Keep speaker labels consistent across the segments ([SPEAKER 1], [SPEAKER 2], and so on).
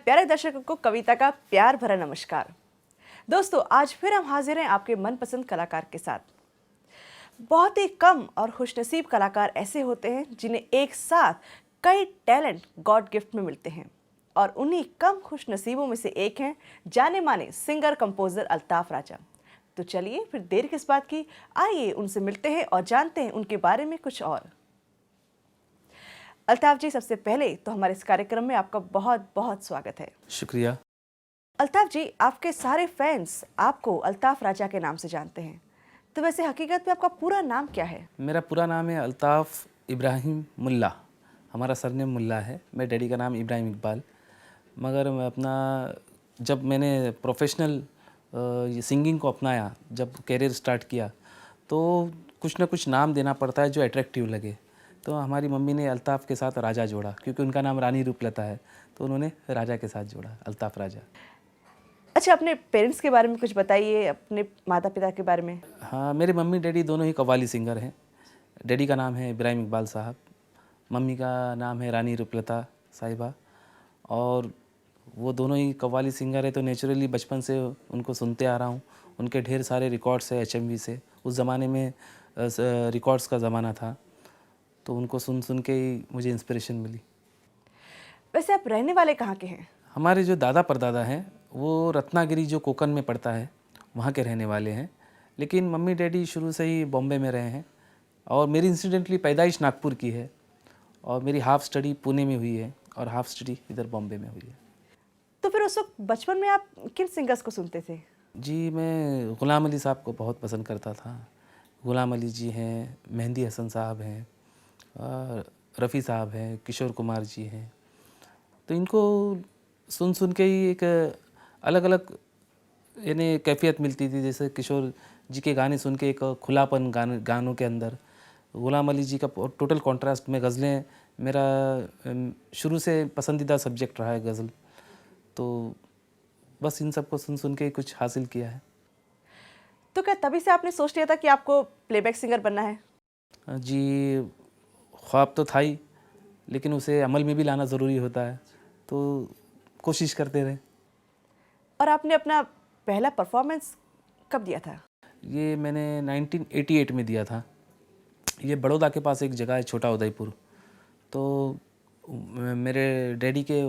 [SPEAKER 1] प्यारे दर्शकों को कविता का प्यार भरा नमस्कार। दोस्तों, आज फिर हम हाजिर हैं आपके मनपसंद कलाकार के साथ। बहुत ही कम और खुशनसीब कलाकार ऐसे होते हैं जिन्हें एक साथ कई टैलेंट गॉड गिफ्ट में मिलते हैं, और उन्हीं कम खुशनसीबों में से एक हैं जाने माने सिंगर कंपोजर अल्ताफ राजा। तो चलिए फिर देर किस बात की, आइए उनसे मिलते हैं और जानते हैं उनके बारे में कुछ और। अल्ताफ जी, सबसे पहले तो हमारे इस कार्यक्रम में आपका बहुत बहुत स्वागत है।
[SPEAKER 2] शुक्रिया।
[SPEAKER 1] अल्ताफ जी, आपके सारे फैंस आपको अल्ताफ राजा के नाम से जानते हैं, तो वैसे हकीकत में आपका पूरा नाम क्या है?
[SPEAKER 2] मेरा पूरा नाम है अल्ताफ़ इब्राहिम मुल्ला। हमारा सरनेम मुल्ला है। मेरे डैडी का नाम इब्राहिम इकबाल। मगर मैं अपना जब मैंने प्रोफेशनल ये सिंगिंग को अपनाया, जब करियर स्टार्ट किया, तो कुछ ना कुछ नाम देना पड़ता है जो अट्रैक्टिव लगे। तो हमारी मम्मी ने अल्ताफ़ के साथ राजा जोड़ा, क्योंकि उनका नाम रानी रूपलता है, तो उन्होंने राजा के साथ जोड़ा, अल्ताफ़ राजा।
[SPEAKER 1] अच्छा, अपने पेरेंट्स के बारे में कुछ बताइए, अपने माता पिता के बारे में।
[SPEAKER 2] हाँ, मेरे मम्मी डैडी दोनों ही कव्वाली सिंगर हैं। डैडी का नाम है इब्राहिम इकबाल साहब, मम्मी का नाम है रानी रूपलता साहिबा, और वो दोनों ही कव्वाली सिंगर है। तो नेचुरली बचपन से उनको सुनते आ रहा हूँ। उनके ढेर सारे रिकॉर्ड्स है HMV से। उस ज़माने में रिकॉर्ड्स का ज़माना था, तो उनको सुन सुन के ही मुझे इंस्पिरेशन मिली।
[SPEAKER 1] वैसे आप रहने वाले कहाँ के हैं?
[SPEAKER 2] हमारे जो दादा परदादा हैं वो रत्नागिरी, जो कोकन में पड़ता है, वहाँ के रहने वाले हैं। लेकिन मम्मी डैडी शुरू से ही बॉम्बे में रहे हैं, और मेरी इंसिडेंटली पैदाइश नागपुर की है, और मेरी हाफ़ स्टडी पुणे में हुई है और हाफ़ स्टडी इधर बॉम्बे में हुई है।
[SPEAKER 1] तो फिर उस वक्त बचपन में आप किन सिंगर्स को सुनते थे?
[SPEAKER 2] जी, मैं ग़ुलाम अली साहब को बहुत पसंद करता था। ग़ुलाम अली जी हैं, मेहंदी हसन साहब हैं, रफ़ी साहब हैं, किशोर कुमार जी हैं। तो इनको सुन सुन के ही एक अलग अलग यानी कैफियत मिलती थी। जैसे किशोर जी के गाने सुन के एक खुलापन गानों के अंदर, ग़ुलाम अली जी का टोटल कॉन्ट्रास्ट में गज़लें मेरा शुरू से पसंदीदा सब्जेक्ट रहा है, गज़ल। तो बस इन सब को सुन सुन के ही कुछ हासिल किया है।
[SPEAKER 1] तो क्या तभी से आपने सोच लिया था कि आपको प्लेबैक सिंगर बनना है?
[SPEAKER 2] जी, ख्वाब तो था ही, लेकिन उसे अमल में भी लाना ज़रूरी होता है, तो कोशिश करते रहे।
[SPEAKER 1] और आपने अपना पहला परफॉर्मेंस कब दिया था?
[SPEAKER 2] ये मैंने 1988 में दिया था। ये बड़ौदा के पास एक जगह है, छोटा उदयपुर। तो मेरे डैडी के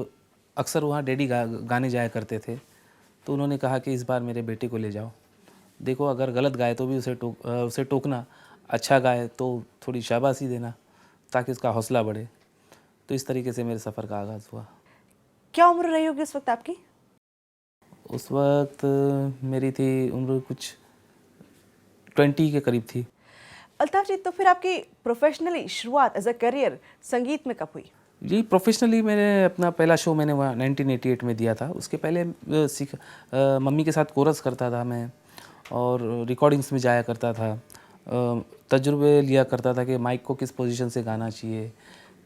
[SPEAKER 2] अक्सर वहाँ डैडी गाने जाया करते थे, तो उन्होंने कहा कि इस बार मेरे बेटे को ले जाओ, देखो अगर गलत गाए तो भी उसे टोकना, अच्छा गाए तो थोड़ी शाबाशी देना, ताकि उसका हौसला बढ़े। तो इस तरीके से मेरे सफ़र का आगाज़ हुआ।
[SPEAKER 1] क्या उम्र रही होगी उस वक्त आपकी?
[SPEAKER 2] उस वक्त मेरी थी उम्र कुछ 20 के करीब थी।
[SPEAKER 1] अल्ताफ जी, तो फिर आपकी प्रोफेशनली शुरुआत एज अ करियर संगीत में कब हुई?
[SPEAKER 2] जी, प्रोफेशनली मैंने अपना पहला शो मैंने वहाँ 1988 में दिया था। उसके पहले मम्मी के साथ कोरस करता था मैं, और रिकॉर्डिंग्स में जाया करता था। तजुर्बे लिया करता था कि माइक को किस पोजीशन से गाना चाहिए।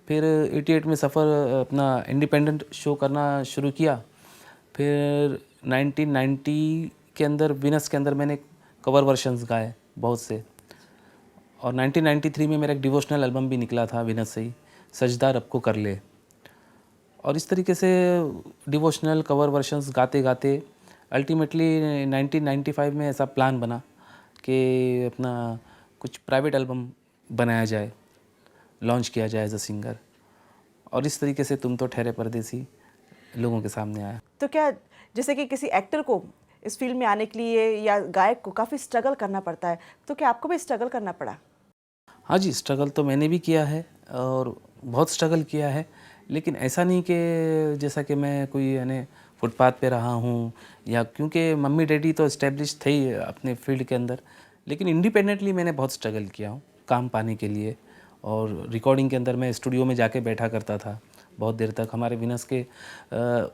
[SPEAKER 2] फिर 88 में सफ़र अपना इंडिपेंडेंट शो करना शुरू किया। फिर 1990 के अंदर वीनस के अंदर मैंने कवर वर्शंस गाए बहुत से, और 1993 में मेरा एक डिवोशनल एल्बम भी निकला था वीनस से ही, सजदा रब को कर ले। और इस तरीके से डिवोशनल कवर वर्शंस गाते गाते अल्टीमेटली 1995 में ऐसा प्लान बना कि अपना कुछ प्राइवेट एल्बम बनाया जाए, लॉन्च किया जाए एज अ सिंगर। और इस तरीके से तुम तो ठहरे परदेसी लोगों के सामने आया।
[SPEAKER 1] तो क्या जैसे कि किसी एक्टर को इस फील्ड में आने के लिए या गायक को काफ़ी स्ट्रगल करना पड़ता है, तो क्या आपको भी स्ट्रगल करना पड़ा?
[SPEAKER 2] हाँ जी, स्ट्रगल तो मैंने भी किया है, और बहुत स्ट्रगल किया है। लेकिन ऐसा नहीं कि जैसा कि मैं कोई यानी फुटपाथ पे रहा हूँ, या क्योंकि मम्मी डैडी तो इस्टेब्लिश थे ही अपने फील्ड के अंदर। लेकिन इंडिपेंडेंटली मैंने बहुत स्ट्रगल किया हूँ काम पाने के लिए। और रिकॉर्डिंग के अंदर मैं स्टूडियो में जाके बैठा करता था बहुत देर तक। हमारे विनस के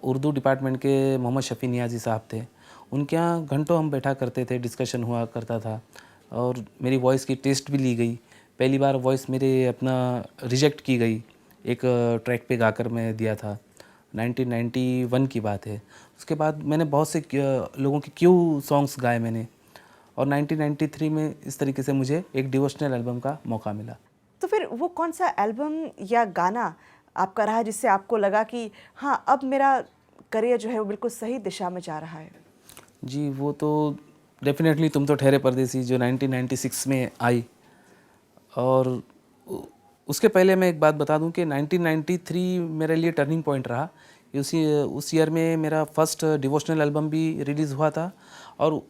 [SPEAKER 2] उर्दू डिपार्टमेंट के मोहम्मद शफ़ी नियाज़ी साहब थे, उनके यहाँ घंटों हम बैठा करते थे, डिस्कशन हुआ करता था। और मेरी वॉइस की टेस्ट भी ली गई। पहली बार वॉइस मेरे अपना रिजेक्ट की गई, एक ट्रैक पे गाकर मैं दिया था, 1991 की बात है। उसके बाद मैंने बहुत से लोगों के क्यू सॉन्ग्स गाए मैंने, और 1993 में इस तरीके से मुझे एक डिवोशनल एल्बम का मौका मिला।
[SPEAKER 1] तो फिर वो कौन सा एल्बम या गाना आपका रहा जिससे आपको लगा कि हाँ, अब मेरा करियर जो है वो बिल्कुल सही दिशा में जा रहा है?
[SPEAKER 2] जी, वो तो डेफिनेटली तुम तो ठहरे परदेसी जो 1996 में आई। और उ- उसके पहले मैं एक बात बता दूं कि 1993 मेरे लिए टर्निंग पॉइंट रहा। उस ईयर में मेरा फर्स्ट डिवोशनल एल्बम भी रिलीज़ हुआ था। और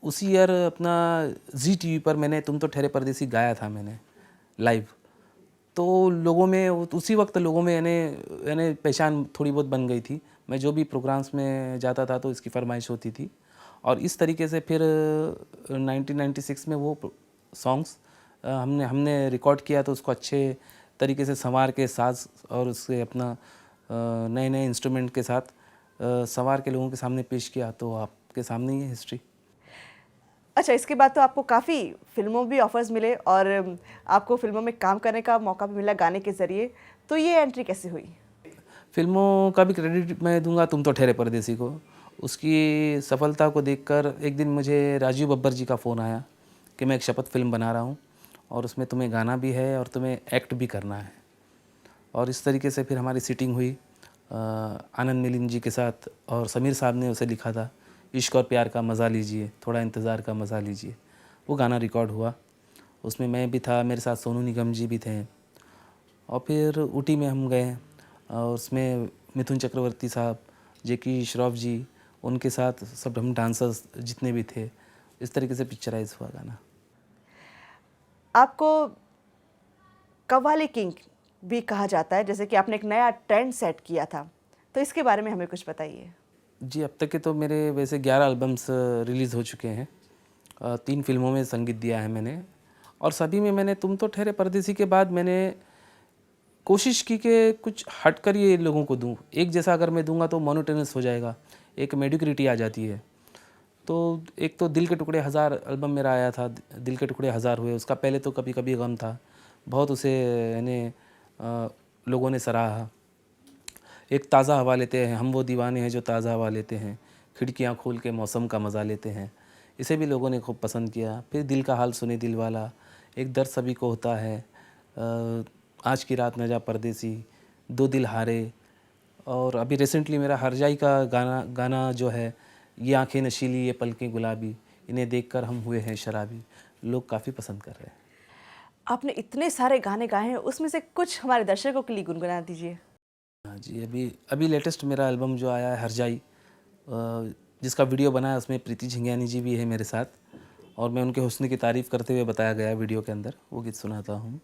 [SPEAKER 2] उसी ईयर अपना जी टीवी पर मैंने तुम तो ठहरे परदेसी गाया था मैंने लाइव। तो लोगों में उसी वक्त लोगों में यानी यानी पहचान थोड़ी बहुत बन गई थी। मैं जो भी प्रोग्राम्स में जाता था तो इसकी फरमाइश होती थी। और इस तरीके से फिर 1996 में वो सॉन्ग्स हमने हमने रिकॉर्ड किया तो उसको अच्छे तरीके से संवार के साज और उससे अपना नए नए इंस्ट्रूमेंट के साथ संवार के लोगों के सामने पेश किया। तो आपके सामने ही है हिस्ट्री।
[SPEAKER 1] अच्छा, इसके बाद तो आपको काफ़ी फ़िल्मों भी ऑफ़र्स मिले और आपको फ़िल्मों में काम करने का मौका भी मिला गाने के ज़रिए। तो ये एंट्री कैसे हुई?
[SPEAKER 2] फिल्मों का भी क्रेडिट मैं दूंगा तुम तो ठहरे परदेसी को। उसकी सफलता को देखकर एक दिन मुझे राजीव बब्बर जी का फ़ोन आया कि मैं एक शपथ फिल्म बना रहा हूँ और उसमें तुम्हें गाना भी है और तुम्हें एक्ट भी करना है। और इस तरीके से फिर हमारी सीटिंग हुई आनंद मिलिंद जी के साथ। और समीर साहब ने उसे लिखा था, इश्क और प्यार का मज़ा लीजिए, थोड़ा इंतज़ार का मज़ा लीजिए। वो गाना रिकॉर्ड हुआ। उसमें मैं भी था, मेरे साथ सोनू निगम जी भी थे। और फिर ऊटी में हम गए और उसमें मिथुन चक्रवर्ती साहब, जेकी श्रॉफ जी, उनके साथ सब हम डांसर्स जितने भी थे, इस तरीके से पिक्चराइज हुआ गाना।
[SPEAKER 1] आपको कव्वाली किंग भी कहा जाता है, जैसे कि आपने एक नया ट्रेंड सेट किया था। तो इसके बारे में हमें कुछ बताइए।
[SPEAKER 2] जी, अब तक के तो मेरे वैसे 11 एल्बम्स रिलीज़ हो चुके हैं। 3 फिल्मों में संगीत दिया है मैंने। और सभी में मैंने तुम तो ठहरे परदेसी के बाद मैंने कोशिश की कि कुछ हट कर ये लोगों को दूं। एक जैसा अगर मैं दूंगा तो मोनोटोनस हो जाएगा, एक मेडियोक्रिटी आ जाती है। तो एक तो दिल के टुकड़े हज़ार एल्बम मेरा आया था, दिल के टुकड़े हज़ार हुए। उसका पहले तो कभी कभी गम था, बहुत उसे यानी लोगों ने सराहा। एक ताज़ा हवा लेते हैं, हम वो दीवाने हैं जो ताज़ा हवा लेते हैं, खिड़कियाँ खोल के मौसम का मज़ा लेते हैं, इसे भी लोगों ने खूब पसंद किया। फिर दिल का हाल सुने दिल वाला, एक दर्द सभी को होता है, आज की रात न जा परदेसी, दो दिल हारे। और अभी रिसेंटली मेरा हरजाई का गाना जो है, ये आंखें नशीली ये पलकें गुलाबी, इन्हें देखकर हम हुए हैं शराबी, लोग काफ़ी पसंद कर रहे हैं।
[SPEAKER 1] आपने इतने सारे गाने गाए हैं, उसमें से कुछ हमारे दर्शकों के लिए गुनगुना दीजिए।
[SPEAKER 2] हाँ जी, अभी अभी लेटेस्ट मेरा एल्बम जो आया है हरजाई, जिसका वीडियो बना है उसमें प्रीति झिंगियानी जी भी है मेरे साथ। और मैं उनके हुस्न की तारीफ़ करते हुए बताया गया है वीडियो के अंदर, वो गीत सुनाता हूँ।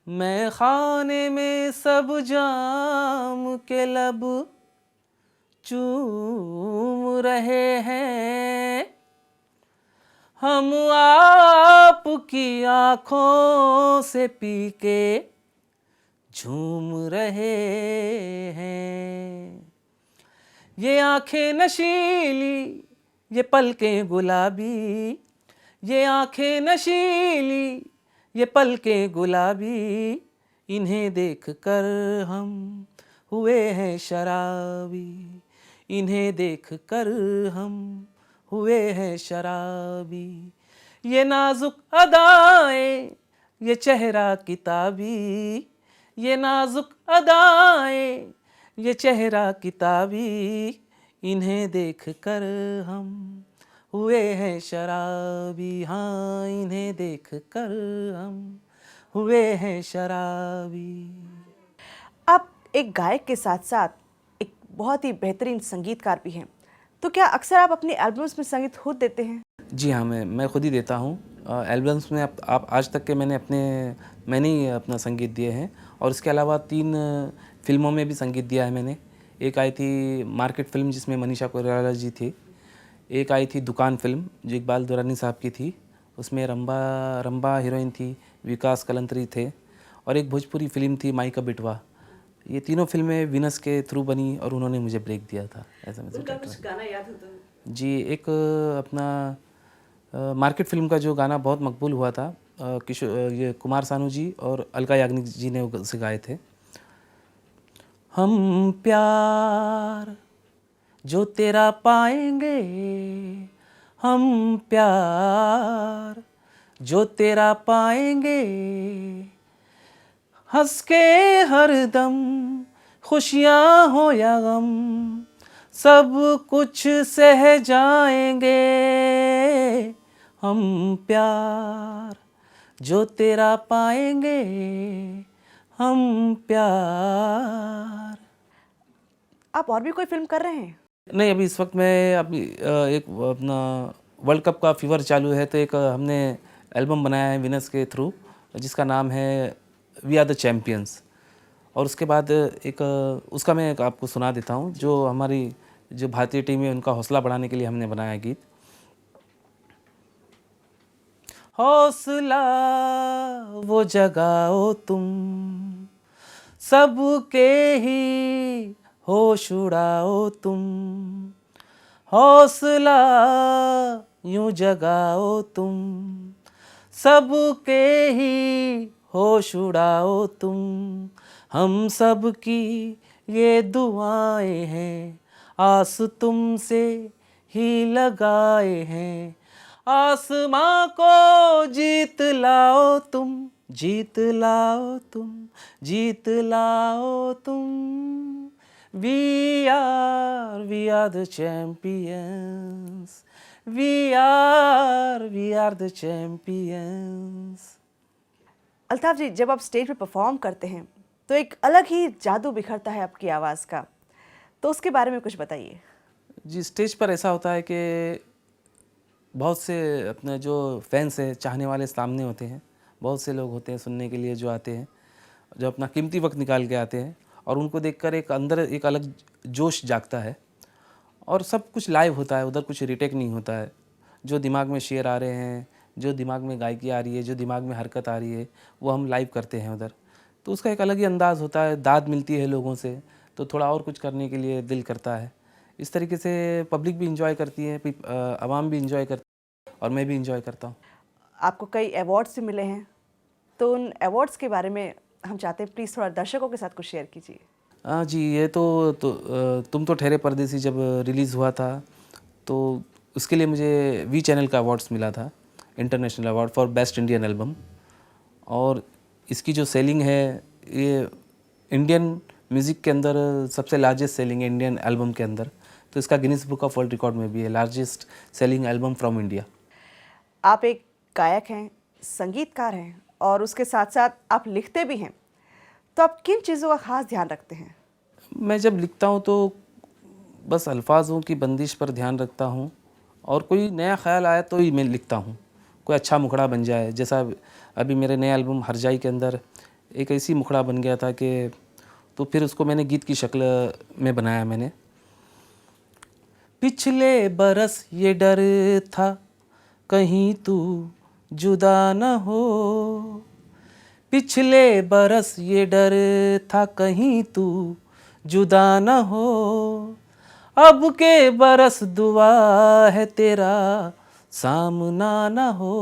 [SPEAKER 2] मैं खाने में सब जाम के लब चूम रहे हैं, हम आपकी आँखों से पी के झूम रहे हैं। ये आंखें नशीली ये पलकें गुलाबी, ये आंखें नशीली ये पलकें गुलाबी, इन्हें देख कर हम हुए हैं शराबी, इन्हें देख कर हम हुए हैं शराबी। ये नाजुक अदाएं ये चेहरा किताबी, ये नाजुक अदाएं ये चेहरा किताबी, इन्हें देख कर हम हुए हैं शराबी, हाँ इन्हें देख कर हम हुए हैं शराबी।
[SPEAKER 1] आप एक गायक के साथ साथ एक बहुत ही बेहतरीन संगीतकार भी हैं। तो क्या अक्सर आप अपने एल्बम्स में संगीत खुद देते हैं?
[SPEAKER 2] जी हाँ, मैं खुद ही देता हूँ। एल्बम्स में आप आज तक के मैंने ही अपना संगीत दिए हैं। और इसके अलावा 3 फिल्मों में भी संगीत दिया है मैंने। एक आई थी मार्केट फ़िल्म जिसमें मनीषा कोइराला जी थी। एक आई थी दुकान फ़िल्म जो इकबाल दुरानी साहब की थी, उसमें रंबा हीरोइन थी, विकास कलंतरी थे। और एक भोजपुरी फ़िल्म थी माई का बिटवा। ये तीनों फिल्में विनस के थ्रू बनी और उन्होंने मुझे ब्रेक दिया था एज ए म्यूजिक डायरेक्टर।
[SPEAKER 1] गाना याद होता है?
[SPEAKER 2] जी, एक अपना मार्केट फ़िल्म का जो गाना बहुत मकबूल हुआ था, ये कुमार सानू जी और अलका याग्निक जी ने उसे गाए थे। हम प्यार जो तेरा पाएंगे, हम प्यार जो तेरा पाएंगे, हंस के हरदम खुशियाँ हो या गम सब कुछ सह जाएंगे हम, प्यार जो तेरा पाएंगे हम, प्यार।
[SPEAKER 1] आप और भी कोई फिल्म कर रहे हैं?
[SPEAKER 2] नहीं, अभी इस वक्त मैं अभी एक अपना वर्ल्ड कप का फीवर चालू है, तो एक हमने एल्बम बनाया है विनर्स के थ्रू, जिसका नाम है वी आर द चैम्पियंस। और उसके बाद एक उसका मैं एक आपको सुना देता हूँ, जो हमारी जो भारतीय टीम है उनका हौसला बढ़ाने के लिए हमने बनाया गीत। हौसला वो जगाओ तुम, सबके ही होश उड़ाओ तुम, हौसला यूं जगाओ तुम, सबके ही होश उड़ाओ तुम, हम सब की ये दुआएं हैं, आस तुमसे ही लगाए हैं, आसमां को जीत लाओ तुम, जीत लाओ तुम, जीत लाओ तुम, we are the champions, we are the champions.
[SPEAKER 1] Altaf ji, जब आप स्टेज पे परफॉर्म करते हैं तो एक अलग ही जादू बिखरता है आपकी आवाज़ का, तो उसके बारे में कुछ बताइए।
[SPEAKER 2] जी, स्टेज पर ऐसा होता है कि बहुत से अपने जो फैंस हैं, चाहने वाले सामने होते हैं, बहुत से लोग होते हैं सुनने के लिए जो आते हैं, जो अपना कीमती वक्त निकाल के आते हैं, और उनको देखकर एक अंदर एक अलग जोश जागता है, और सब कुछ लाइव होता है, उधर कुछ रिटेक नहीं होता है। जो दिमाग में शेर आ रहे हैं, जो दिमाग में गायकी आ रही है, जो दिमाग में हरकत आ रही है, वो हम लाइव करते हैं उधर, तो उसका एक अलग ही अंदाज़ होता है, दाद मिलती है लोगों से, तो थोड़ा और कुछ करने के लिए दिल करता है। इस तरीके से पब्लिक भी इंजॉय करती है, आवाम भी इंजॉय करती है, और मैं भी इंजॉय करता हूँ।
[SPEAKER 1] आपको कई अवार्ड्स भी मिले हैं, तो उन अवार्ड्स के बारे में हम चाहते हैं प्लीज़ थोड़ा दर्शकों के साथ कुछ शेयर कीजिए।
[SPEAKER 2] हाँ जी, ये तुम तो ठहरे परदेसी जब रिलीज़ हुआ था, तो उसके लिए मुझे वी चैनल का अवार्ड्स मिला था, international award for best Indian album. और इसकी जो सेलिंग है, ये इंडियन म्यूज़िक के अंदर सबसे लार्जेस्ट सेलिंग है इंडियन एल्बम के अंदर, तो इसका Guinness book of world record में भी है, largest selling album from India.
[SPEAKER 1] आप एक गायक हैं, संगीतकार हैं, और उसके साथ साथ आप लिखते भी हैं, तो आप किन चीज़ों का खास ध्यान रखते हैं?
[SPEAKER 2] मैं जब लिखता हूँ तो बस अल्फाजों की बंदिश पर ध्यान रखता हूँ, और कोई नया ख्याल आया तो ही मैं लिखता हूँ, कोई अच्छा मुखड़ा बन जाए। जैसा अभी मेरे नए एल्बम हरजाई के अंदर एक ऐसी मुखड़ा बन गया था कि, तो फिर उसको मैंने गीत की शक्ल में बनाया मैंने। पिछले बरस ये डर था कहीं तू जुदा न हो, पिछले बरस ये डर था कहीं तू जुदा न हो, अब के बरस दुआ है तेरा सामना न हो,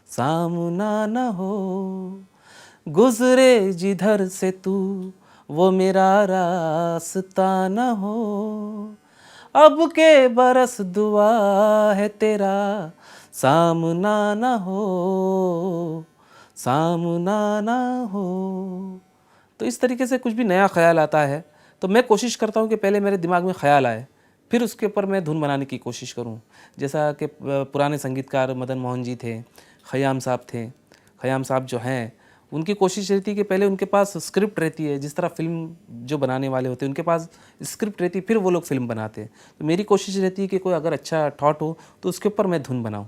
[SPEAKER 2] सामना न हो, गुजरे जिधर से तू वो मेरा रास्ता न हो, अब के बरस दुआ है तेरा सामना न हो, सामना ना हो। तो इस तरीके से कुछ भी नया ख्याल आता है तो मैं कोशिश करता हूँ कि पहले मेरे दिमाग में ख्याल आए, फिर उसके ऊपर मैं धुन बनाने की कोशिश करूँ। जैसा कि पुराने संगीतकार मदन मोहन जी थे, ख़याम साहब थे, ख़याम साहब जो हैं उनकी कोशिश रहती है कि पहले उनके पास स्क्रिप्ट रहती है, जिस तरह फिल्म जो बनाने वाले होते हैं उनके पास स्क्रिप्ट रहती है, फिर वो लोग फिल्म बनाते हैं। तो मेरी कोशिश रहती है कि कोई अगर अच्छा थॉट हो तो उसके ऊपर मैं धुन बनाऊँ।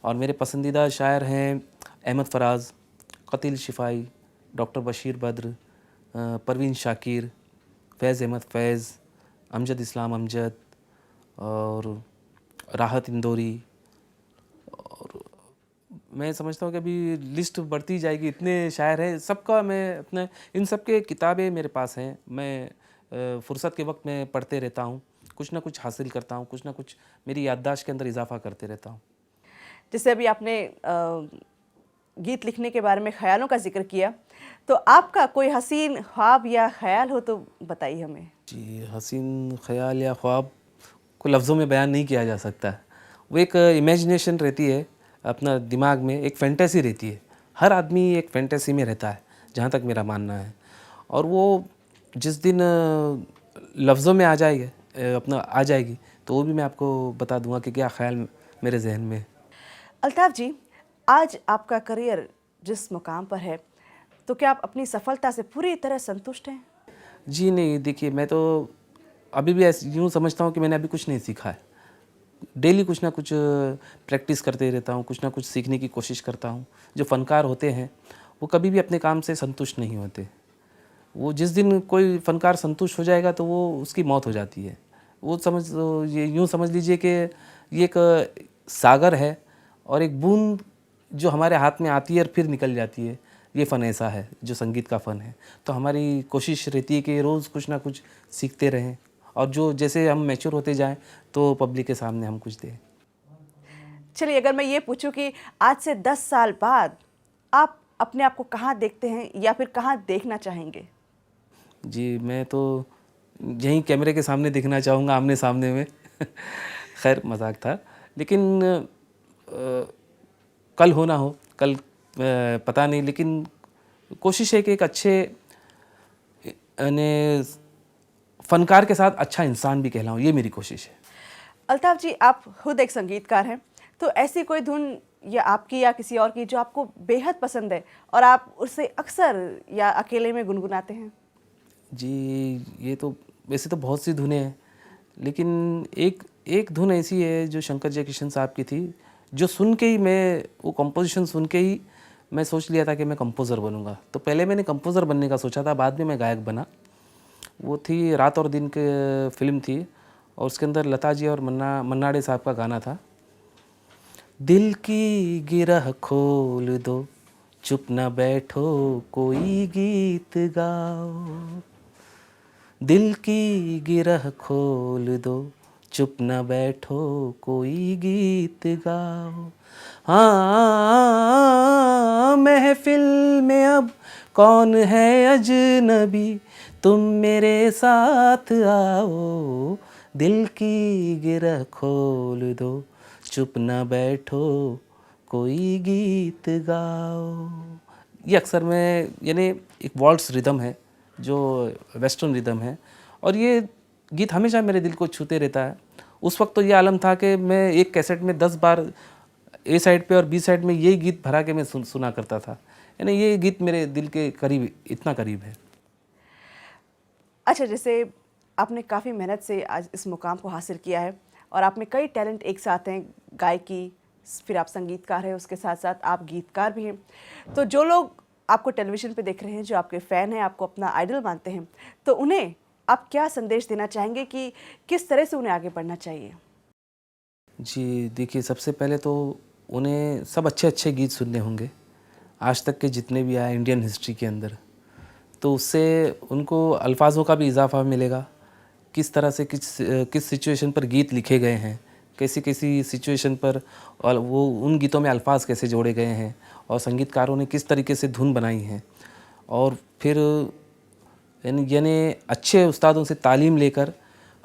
[SPEAKER 2] और मेरे पसंदीदा शायर हैं अहमद फराज, कतील शिफाई, डॉक्टर बशीर बद्र, परवीन शाकिर, फैज़ अहमद फैज़, अमजद इस्लाम अमजद, और राहत इंदौरी। और मैं समझता हूँ कि अभी लिस्ट बढ़ती जाएगी, इतने शायर हैं, सबका मैं अपने इन सब के किताबें मेरे पास हैं। मैं फुर्सत के वक्त में पढ़ते रहता हूँ, कुछ ना कुछ हासिल करता हूँ, कुछ ना कुछ मेरी याददाश्त के अंदर इजाफा करते रहता हूँ।
[SPEAKER 1] जैसे अभी आपने गीत लिखने के बारे में ख्यालों का जिक्र किया, तो आपका कोई हसीन ख्वाब या ख्याल हो तो बताइए हमें।
[SPEAKER 2] जी, हसीन ख्याल या ख्वाब को लफ्ज़ों में बयान नहीं किया जा सकता। वो एक इमेजिनेशन रहती है, अपना दिमाग में एक फैंटेसी रहती है। हर आदमी एक फैंटेसी में रहता है, जहाँ तक मेरा मानना है। और वो जिस दिन लफ्ज़ों में आ जाएगी आ जाएगी तो वो भी मैं आपको बता दूंगा कि क्या ख्याल मेरे जहन में है।
[SPEAKER 1] अल्ताफ़ जी, आज आपका करियर जिस मुकाम पर है, तो क्या आप अपनी सफलता से पूरी तरह संतुष्ट हैं?
[SPEAKER 2] जी नहीं, देखिए मैं तो अभी भी ऐसे यूँ समझता हूँ कि मैंने अभी कुछ नहीं सीखा है। डेली कुछ ना कुछ प्रैक्टिस करते रहता हूँ, कुछ ना कुछ सीखने की कोशिश करता हूँ। जो फ़नकार होते हैं वो कभी भी अपने काम से संतुष्ट नहीं होते। वो जिस दिन कोई फ़नकार संतुष्ट हो जाएगा तो वो उसकी मौत हो जाती है। वो ये यूँ समझ लीजिए कि ये एक सागर है और एक बूंद जो हमारे हाथ में आती है और फिर निकल जाती है। ये फ़न ऐसा है जो संगीत का फ़न है। तो हमारी कोशिश रहती है कि रोज़ कुछ ना कुछ सीखते रहें और जो जैसे हम मैच्योर होते जाएं तो पब्लिक के सामने हम कुछ दें।
[SPEAKER 1] चलिए, अगर मैं ये पूछूं कि आज से 10 साल बाद आप अपने आप को कहाँ देखते हैं या फिर कहाँ देखना चाहेंगे?
[SPEAKER 2] जी, मैं तो यहीं कैमरे के सामने दिखना चाहूँगा, आमने-सामने में। खैर मज़ाक था। लेकिन कल हो ना हो, कल पता नहीं, लेकिन कोशिश है कि एक अच्छे यानी फ़नकार के साथ अच्छा इंसान भी कहलाऊँ, ये मेरी कोशिश है।
[SPEAKER 1] अल्ताफ़ जी, आप खुद एक संगीतकार हैं, तो ऐसी कोई धुन या आपकी या किसी और की जो आपको बेहद पसंद है और आप उसे अक्सर या अकेले में गुनगुनाते हैं?
[SPEAKER 2] जी, ये तो वैसे तो बहुत सी धुनें हैं, लेकिन एक एक धुन ऐसी है जो शंकर जयकिशन साहब की थी, जो सुन के ही मैं वो कंपोज़िशन सुन के ही मैं सोच लिया था कि मैं कंपोज़र बनूँगा। तो पहले मैंने कंपोज़र बनने का सोचा था, बाद में मैं गायक बना। वो थी रात और दिन के फ़िल्म थी और उसके अंदर लता जी और मन्ना डे साहब का गाना था। दिल की गिरह खोल दो, चुप न बैठो, कोई गीत गाओ। दिल की गिरह खोल दो, चुप न बैठो, कोई गीत गाओ। हाँ, महफिल में अब कौन है अजनबी, तुम मेरे साथ आओ। दिल की गिरह खोल दो, चुप न बैठो, कोई गीत गाओ। ये अक्सर मैं यानी एक वॉल्ट्स रिदम है जो वेस्टर्न रिदम है और ये गीत हमेशा मेरे दिल को छूते रहता है। उस वक्त तो ये आलम था कि मैं एक कैसेट में 10 बार ए साइड पे और बी साइड में यही गीत भरा के मैं सुना करता था। यानी ये गीत मेरे दिल के करीब, इतना करीब है।
[SPEAKER 1] अच्छा, जैसे आपने काफ़ी मेहनत से आज इस मुकाम को हासिल किया है और आप में कई टैलेंट एक साथ हैं, गायकी, फिर आप संगीतकार हैं, उसके साथ-साथ आप गीतकार भी हैं। तो जो लोग आपको टेलीविज़न पे देख रहे हैं, जो आपके फ़ैन हैं, आपको अपना आइडल मानते हैं, तो उन्हें आप क्या संदेश देना चाहेंगे कि किस तरह से उन्हें आगे बढ़ना चाहिए?
[SPEAKER 2] जी, देखिए सबसे पहले तो उन्हें सब अच्छे-अच्छे गीत सुनने होंगे, आज तक के जितने भी आए इंडियन हिस्ट्री के अंदर। तो उससे उनको अल्फाज़ों का भी इजाफ़ा मिलेगा, किस तरह से किस सिचुएशन पर गीत लिखे गए हैं, कैसी-कैसी सिचुएशन पर और वो उन गीतों में अल्फाज कैसे जोड़े गए हैं और संगीतकारों ने किस तरीके से धुन बनाई है। और फिर यानी अच्छे उस्तादों से तालीम लेकर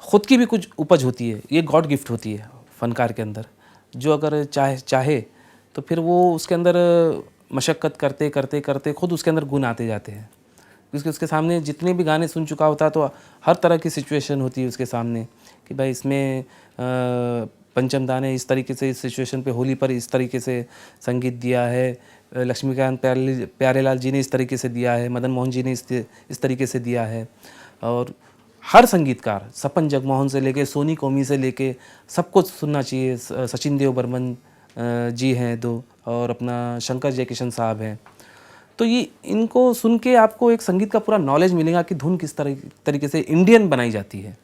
[SPEAKER 2] ख़ुद की भी कुछ उपज होती है, ये गॉड गिफ्ट होती है फ़नकार के अंदर, जो अगर चाहे तो फिर वो उसके अंदर मशक्क़त करते करते करते ख़ुद उसके अंदर गुण आते जाते हैं। क्योंकि उसके सामने जितने भी गाने सुन चुका होता है तो हर तरह की सिचुएशन होती है उसके सामने कि भाई इसमें पंचम दाने इस तरीके से इस सिचुएशन पे होली पर इस तरीके से संगीत दिया है, लक्ष्मीकांत प्यारेलाल जी ने इस तरीके से दिया है, मदन मोहन जी ने इस तरीके से दिया है। और हर संगीतकार सपन जगमोहन से लेके सोनी कौमी से लेके सबको सुनना चाहिए। सचिन देव बर्मन जी हैं दो और अपना शंकर जयकिशन साहब हैं। तो ये इनको सुन के आपको एक संगीत का पूरा नॉलेज मिलेगा कि धुन किस तरीके से इंडियन बनाई जाती है।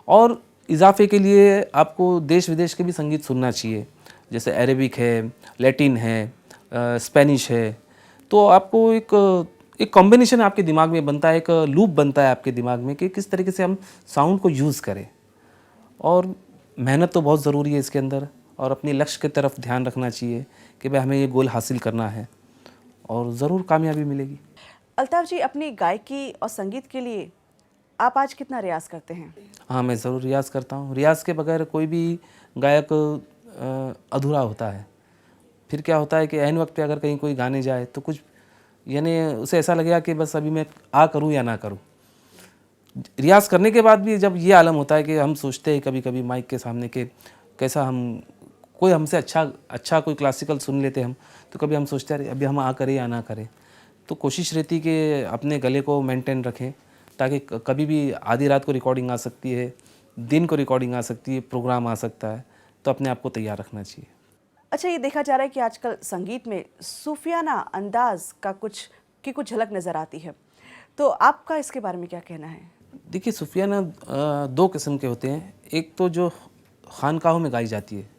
[SPEAKER 2] और इजाफे के लिए आपको देश विदेश के भी संगीत सुनना चाहिए, जैसे अरेबिक है, लैटिन है, स्पेनिश है। तो आपको एक कॉम्बिनेशन आपके दिमाग में बनता है, एक लूप बनता है आपके दिमाग में कि किस तरीके से हम साउंड को यूज़ करें। और मेहनत तो बहुत ज़रूरी है इसके अंदर और अपने लक्ष्य की तरफ ध्यान रखना चाहिए कि भाई हमें ये गोल हासिल करना है और ज़रूर कामयाबी मिलेगी।
[SPEAKER 1] अल्ताफ़ जी, अपनी गायकी और संगीत के लिए आप आज कितना रियाज़ करते हैं?
[SPEAKER 2] हाँ, मैं ज़रूर रियाज़ करता हूँ। रियाज़ के बगैर कोई भी गायक अधूरा होता है। फिर क्या होता है कि ऐन वक्त पे अगर कहीं कोई गाने जाए तो कुछ यानी उसे ऐसा लगेगा कि बस अभी मैं आ करूं या ना करूं। रियाज़ करने के बाद भी जब ये आलम होता है कि हम सोचते हैं कभी कभी माइक के सामने कि कैसा हम कोई हमसे अच्छा कोई क्लासिकल सुन लेते हम, तो कभी हम सोचते हैं अभी हम आ करें या ना करें। तो कोशिश रहती कि अपने गले को मेंटेन रखें, ताकि कभी भी आधी रात को रिकॉर्डिंग आ सकती है, दिन को रिकॉर्डिंग आ सकती है, प्रोग्राम आ सकता है, तो अपने आप को तैयार रखना चाहिए।
[SPEAKER 1] अच्छा, ये देखा जा रहा है कि आजकल संगीत में सूफियाना अंदाज का कुछ झलक नज़र आती है, तो आपका इसके बारे में क्या कहना है?
[SPEAKER 2] देखिए, सूफियाना दो किस्म के होते हैं। एक तो जो खानकाहों में गाई जाती है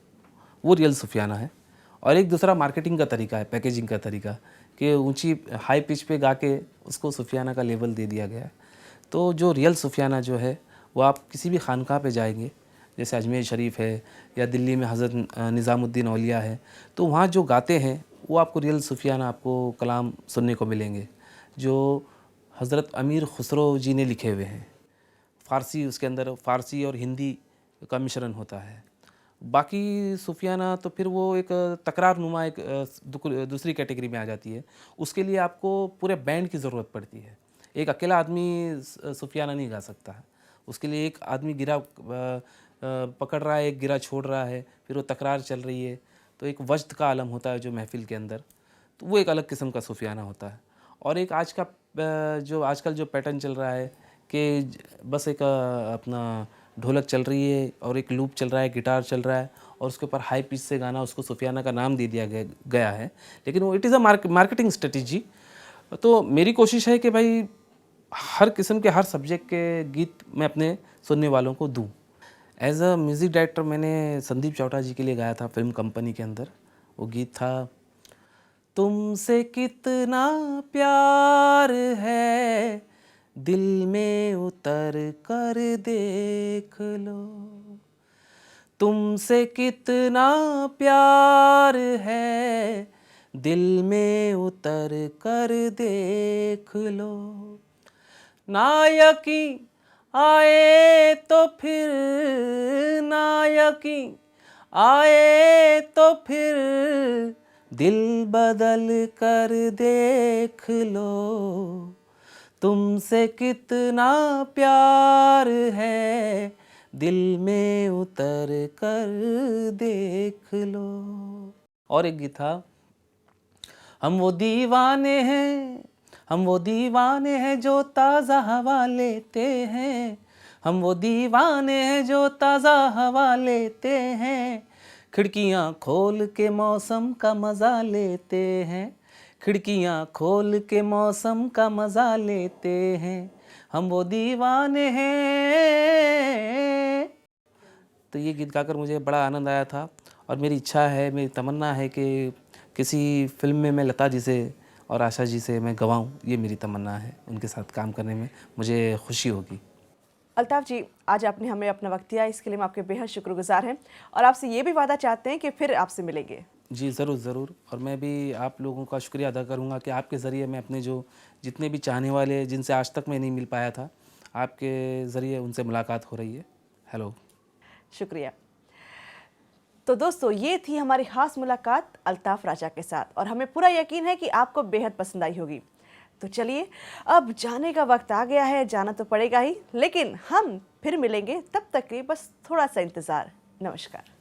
[SPEAKER 2] वो रियल सूफियाना है, और एक दूसरा मार्केटिंग का तरीका है, पैकेजिंग का तरीका, कि ऊंची हाई पिच पे गा के उसको सूफियाना का लेवल दे दिया गया है। तो जो रियल सूफियाना जो है वो आप किसी भी खानकाह पे जाएंगे, जैसे अजमेर शरीफ है या दिल्ली में हज़रत निज़ामुद्दीन औलिया है, तो वहाँ जो गाते हैं वो आपको रियल सूफियाना आपको कलाम सुनने को मिलेंगे, जो हज़रत अमीर खुसरो जी ने लिखे हुए हैं। फ़ारसी, उसके अंदर फ़ारसी और हिंदी का मिश्रण होता है। बाकी सूफियाना तो फिर वो एक तकरार नुमा एक दूसरी कैटेगरी में आ जाती है। उसके लिए आपको पूरे बैंड की ज़रूरत पड़ती है। एक अकेला आदमी सूफियाना नहीं गा सकता है। उसके लिए एक आदमी गिरा पकड़ रहा है, एक गिरा छोड़ रहा है, फिर वो तकरार चल रही है, तो एक वज्द का आलम होता है जो महफ़िल के अंदर, तो वो एक अलग किस्म का सूफियाना होता है। और एक आज का जो आजकल जो पैटर्न चल रहा है कि बस एक अपना ढोलक चल रही है और एक लूप चल रहा है, गिटार चल रहा है, और उसके ऊपर हाई पिच से गाना, उसको सूफियाना का नाम दे दिया गया है, लेकिन वो it is a marketing strategy. तो मेरी कोशिश है कि भाई हर किस्म के हर सब्जेक्ट के गीत मैं अपने सुनने वालों को दूं। एज अ म्यूज़िक डायरेक्टर मैंने संदीप चौटा जी के लिए गाया था फिल्म कंपनी के अंदर। वो गीत था, तुमसे कितना प्यार है दिल में उतर कर देख लो, तुमसे कितना प्यार है दिल में उतर कर देख लो, ना यकीन आए तो फिर, ना यकीन आए तो फिर दिल बदल कर देख लो, तुमसे कितना प्यार है दिल में उतर कर देख लो। और एक गीत था, हम वो दीवाने हैं, हम वो दीवाने हैं जो ताज़ा हवा लेते हैं, हम वो दीवाने हैं जो ताज़ा हवा लेते हैं, खिड़कियाँ खोल के मौसम का मज़ा लेते हैं, खिड़कियाँ खोल के मौसम का मज़ा लेते हैं, हम वो दीवाने हैं। तो ये गीत गाकर मुझे बड़ा आनंद आया था, और मेरी इच्छा है, मेरी तमन्ना है कि किसी फिल्म में मैं लता जी से और आशा जी से मैं गवाऊँ। ये मेरी तमन्ना है, उनके साथ काम करने में मुझे खुशी होगी।
[SPEAKER 1] अल्ताफ़ जी, आज आपने हमें अपना वक्त दिया, इसके लिए हम आपके बेहद शुक्रगुजार हैं, और आपसे ये भी वादा चाहते हैं कि फिर आपसे मिलेंगे।
[SPEAKER 2] जी ज़रूर ज़रूर। और मैं भी आप लोगों का शुक्रिया अदा करूँगा कि आपके ज़रिए मैं अपने जो जितने भी चाहने वाले जिनसे आज तक मैं नहीं मिल पाया था, आपके ज़रिए उनसे मुलाकात हो रही है। हेलो।
[SPEAKER 1] शुक्रिया। तो दोस्तों, ये थी हमारी खास मुलाकात अल्ताफ़ राजा के साथ, और हमें पूरा यकीन है कि आपको बेहद पसंद आई होगी। तो चलिए, अब जाने का वक्त आ गया है, जाना तो पड़ेगा ही, लेकिन हम फिर मिलेंगे, तब तक के बस थोड़ा सा इंतज़ार। नमस्कार।